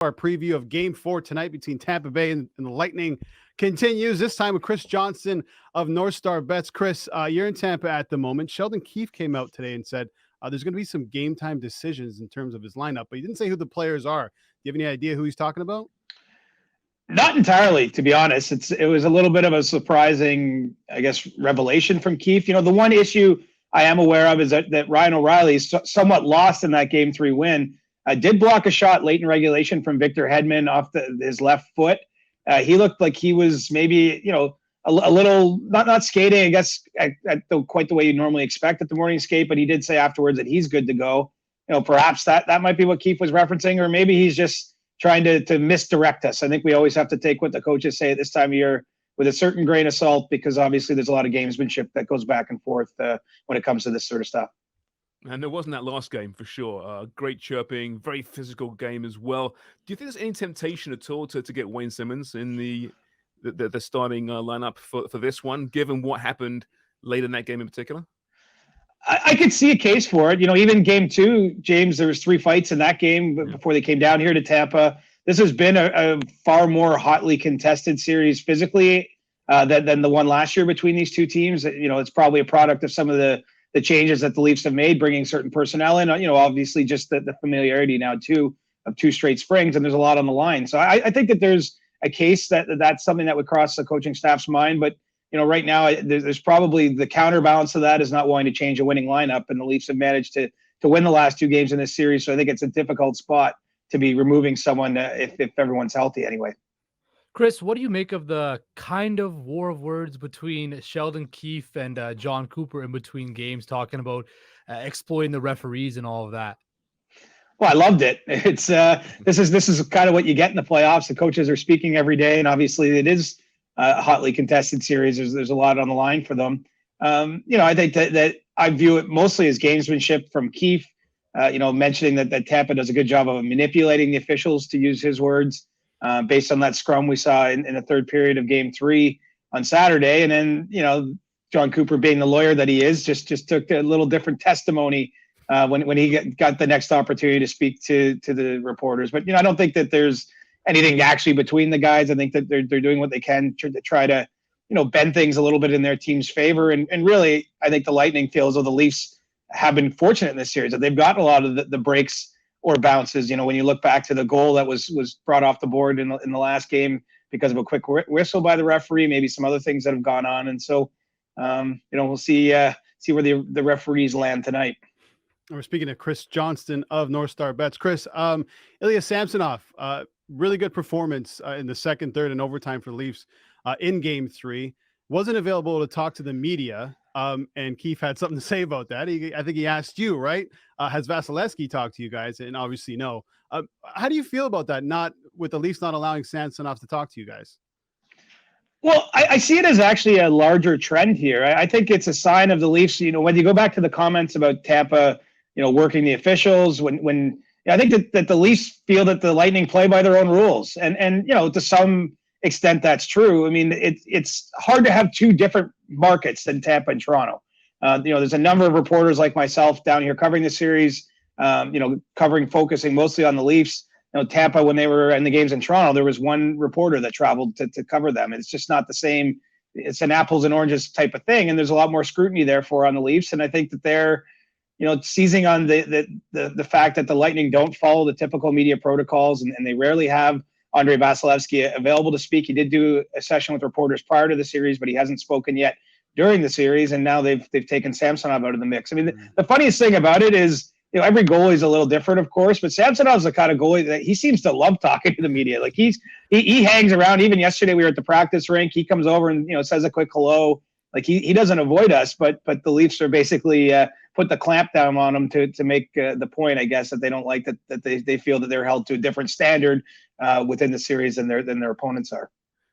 Our preview of Game 4 tonight between Tampa Bay and the Lightning continues, this time with Chris Johnston of Northstar Bets. Chris, you're in Tampa at the moment. Sheldon Keefe came out today and said there's going to be some game time decisions in terms of his lineup, but he didn't say who the players are. Do you have any idea who he's talking about? Not entirely, to be honest. It was a little bit of a surprising, I guess, revelation from Keefe. You know, the one issue I am aware of is that Ryan O'Reilly, somewhat lost in that Game 3 win, did block a shot late in regulation from Victor Hedman off his left foot. He looked like he was maybe, a little not skating, I guess, at quite the way you normally expect at the morning skate, but he did say afterwards that he's good to go. Perhaps that might be what Keefe was referencing, or maybe he's just trying to misdirect us. I think we always have to take what the coaches say at this time of year with a certain grain of salt, because obviously there's a lot of gamesmanship that goes back and forth when it comes to this sort of stuff. And there wasn't that last game for sure. Great chirping, very physical game as well. Do you think there's any temptation at all to get Wayne Simmons in the starting lineup for this one, given what happened late in that game in particular? I could see a case for it. Even Game 2, James, there was 3 fights in that game before they came down here to Tampa. This has been a far more hotly contested series physically than the one last year between these two teams. It's probably a product of some of the changes that the Leafs have made, bringing certain personnel in, obviously just the familiarity now too of 2 straight springs, and there's a lot on the line. So I think that there's a case that's something that would cross the coaching staff's mind. But, right now there's probably the counterbalance to that is not wanting to change a winning lineup, and the Leafs have managed to win the last 2 games in this series. So I think it's a difficult spot to be removing someone if everyone's healthy anyway. Chris, what do you make of the kind of war of words between Sheldon Keefe and John Cooper in between games, talking about exploiting the referees and all of that? Well, I loved it. It's this is kind of what you get in the playoffs. The coaches are speaking every day, and obviously it is a hotly contested series. There's a lot on the line for them. I think that I view it mostly as gamesmanship from Keefe. Mentioning that Tampa does a good job of manipulating the officials, to use his words. Based on that scrum we saw in the third period of Game 3 on Saturday. And then, John Cooper, being the lawyer that he is, just took a little different testimony when he got the next opportunity to speak to the reporters. But, I don't think that there's anything actually between the guys. I think that they're doing what they can to try to, bend things a little bit in their team's favor. And really, I think the Lightning feels, or the Leafs have been fortunate in this series, that they've gotten a lot of the breaks or bounces. When you look back to the goal that was brought off the board in the last game because of a quick whistle by the referee, maybe some other things that have gone on. And so, we'll see where the referees land tonight. We're speaking to Chris Johnston of Northstar Bets. Chris, Ilya Samsonov, really good performance in the second, third, and overtime for the Leafs in Game 3. Wasn't available to talk to the media. And Keefe had something to say about that. I think he asked you, right? Has Vasilevski talked to you guys? And obviously no. How do you feel about that? Not with the Leafs not allowing Samsonov to talk to you guys. Well, I see it as actually a larger trend here. I think it's a sign of the Leafs. When you go back to the comments about Tampa, working the officials, when I think that the Leafs feel that the Lightning play by their own rules, and to some extent that's true. I mean, it's hard to have 2 different markets than Tampa and Toronto. There's a number of reporters like myself down here covering the series, focusing mostly on the Leafs. Tampa, when they were in the games in Toronto, there was one reporter that traveled to cover them. It's just not the same. It's an apples and oranges type of thing. And there's a lot more scrutiny therefore on the Leafs. And I think that they're, seizing on the fact that the Lightning don't follow the typical media protocols, and they rarely have AndreVasilevski available to speak. He did do a session with reporters prior to the series, but he hasn't spoken yet during the series. And now they've taken Samsonov out of the mix. I mean, the funniest thing about it is, every goalie is a little different, of course, but Samsonov's the kind of goalie that he seems to love talking to the media. Like he hangs around. Even yesterday we were at the practice rink. He comes over and, says a quick hello. Like he doesn't avoid us, but the Leafs are basically put the clamp down on him to make the point, I guess, that they don't like that they feel that they're held to a different standard within the series than their opponents are.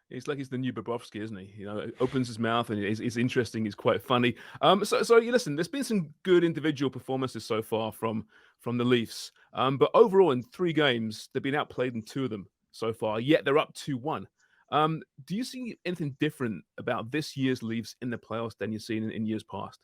It's like he's the new Bobrovsky, isn't he? Opens his mouth and it's interesting. He's quite funny. So you listen. There's been some good individual performances so far from the Leafs, but overall in 3 games they've been outplayed in 2 of them so far. Yet they're up 2-1. Do you see anything different about this year's Leafs in the playoffs than you've seen in years past?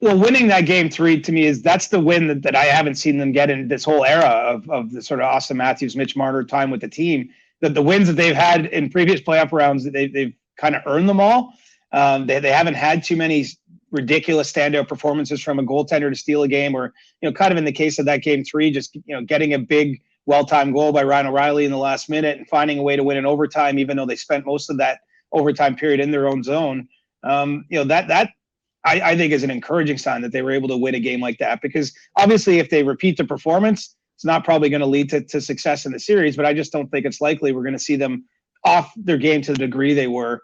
Well, winning that game 3 to me that's the win that I haven't seen them get in this whole era of the sort of Austin Matthews, Mitch Marner time with the team. That the wins that they've had in previous playoff rounds, they've kind of earned them all. They haven't had too many ridiculous standout performances from a goaltender to steal a game, or kind of in the case of that game 3, just getting a big well-timed goal by Ryan O'Reilly in the last minute and finding a way to win in overtime, even though they spent most of that overtime period in their own zone. That I think is an encouraging sign that they were able to win a game like that, because obviously if they repeat the performance, it's not probably going to lead to success in the series, but I just don't think it's likely we're going to see them off their game to the degree they were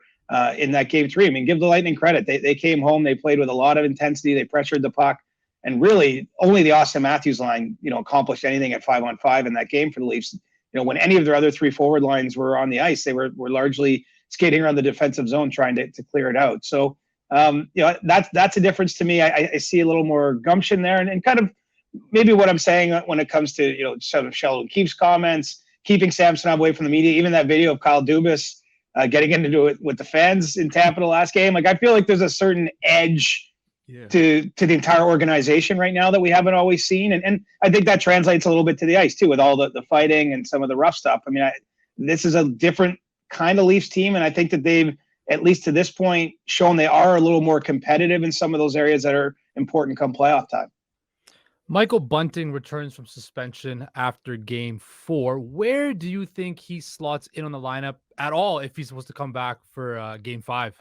in that game 3. I mean, give the Lightning credit. They came home, they played with a lot of intensity, they pressured the puck, and really only the Austin Matthews line, accomplished anything at 5-on-5 in that game for the Leafs. When any of their other 3 forward lines were on the ice, they were largely skating around the defensive zone trying to clear it out. So, that's a difference to me. I see a little more gumption there, and kind of maybe what I'm saying when it comes to, sort of Sheldon Keefe's comments, keeping Samsonov away from the media, even that video of Kyle Dubas getting into it with the fans in Tampa the last game. Like, I feel like there's a certain edge to the entire organization right now that we haven't always seen. And I think that translates a little bit to the ice too, with all the fighting and some of the rough stuff. I mean, this is a different kind of Leafs team. And I think that they've, at least to this point, shown they are a little more competitive in some of those areas that are important come playoff time. Michael Bunting returns from suspension after game 4. Where do you think he slots in on the lineup at all if he's supposed to come back for game 5?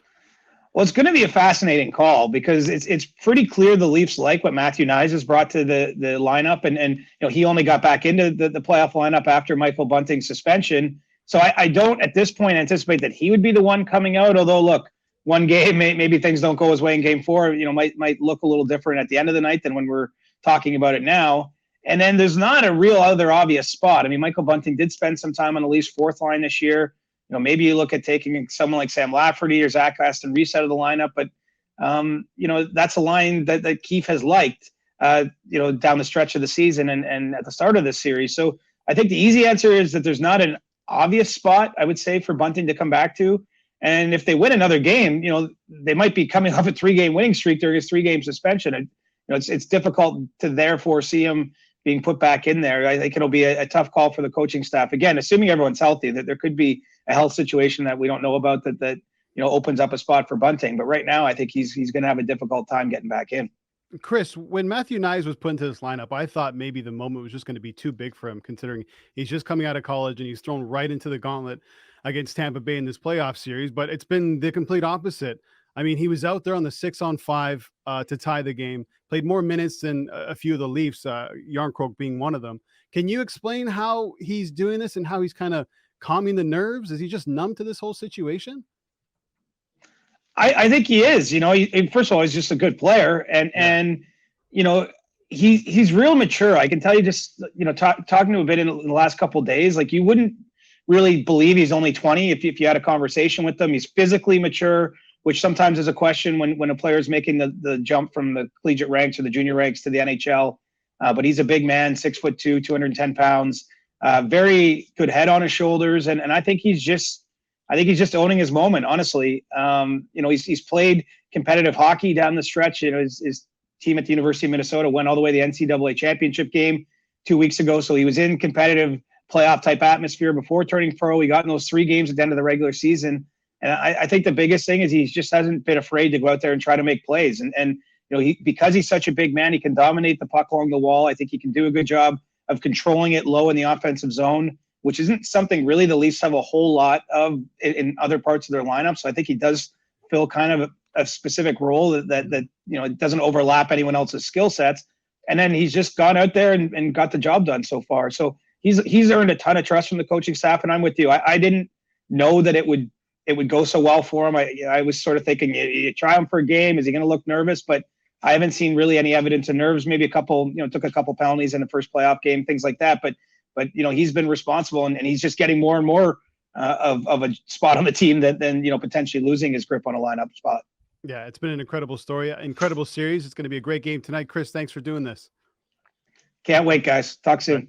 Well, it's going to be a fascinating call, because it's pretty clear the Leafs like what Matthew Knies has brought to the lineup. And he only got back into the playoff lineup after Michael Bunting's suspension. So I don't at this point anticipate that he would be the one coming out. Although, look, one game, maybe things don't go his way in game 4, might look a little different at the end of the night than when we're talking about it now. And then there's not a real other obvious spot. I mean, Michael Bunting did spend some time on the Leafs' 4th line this year. Maybe you look at taking someone like Sam Lafferty or Zach Aston Reese out of the lineup, but that's a line that Keefe has liked, down the stretch of the season and at the start of this series. So I think the easy answer is that there's not an obvious spot, I would say, for Bunting to come back to. And if they win another game, they might be coming off a 3-game winning streak during his 3-game suspension. And it's difficult to therefore see him being put back in there. I think it'll be a tough call for the coaching staff. Again, assuming everyone's healthy, that there could be a health situation that we don't know about that opens up a spot for Bunting. But right now, I think he's going to have a difficult time getting back in. Chris, when Matthew Knies was put into this lineup, I thought maybe the moment was just going to be too big for him, considering he's just coming out of college and he's thrown right into the gauntlet against Tampa Bay in this playoff series. But it's been the complete opposite. I mean, he was out there on the 6-on-5 to tie the game, played more minutes than a few of the Leafs, Yarncroke being one of them. Can you explain how he's doing this and how he's kind of calming the nerves? Is he just numb to this whole situation? I think he is. First of all, he's just a good player, and he's real mature. I can tell you, just talking to him a bit in the last couple of days, like, you wouldn't really believe he's only 20 if you had a conversation with him. He's physically mature, which sometimes is a question when a player is making the jump from the collegiate ranks or the junior ranks to the NHL. But he's a big man, 6'2", 210 pounds, very good head on his shoulders, and I think he's just owning his moment, honestly. He's played competitive hockey down the stretch. His team at the University of Minnesota went all the way to the NCAA championship game 2 weeks ago. So he was in competitive playoff type atmosphere before turning pro. He got in those 3 games at the end of the regular season. And I think the biggest thing is he just hasn't been afraid to go out there and try to make plays. And because he's such a big man, he can dominate the puck along the wall. I think he can do a good job of controlling it low in the offensive zone, which isn't something really the Leafs have a whole lot of in other parts of their lineup. So I think he does fill kind of a specific role that it doesn't overlap anyone else's skill sets. And then he's just gone out there and got the job done so far. So he's earned a ton of trust from the coaching staff. And I'm with you. I didn't know that it would go so well for him. I was sort of thinking, you try him for a game, is he going to look nervous? But I haven't seen really any evidence of nerves. Maybe took a couple penalties in the first playoff game, things like that. But he's been responsible, and he's just getting more and more of a spot on the team than potentially losing his grip on a lineup spot. Yeah, it's been an incredible story, incredible series. It's going to be a great game tonight. Chris, thanks for doing this. Can't wait, guys. Talk soon.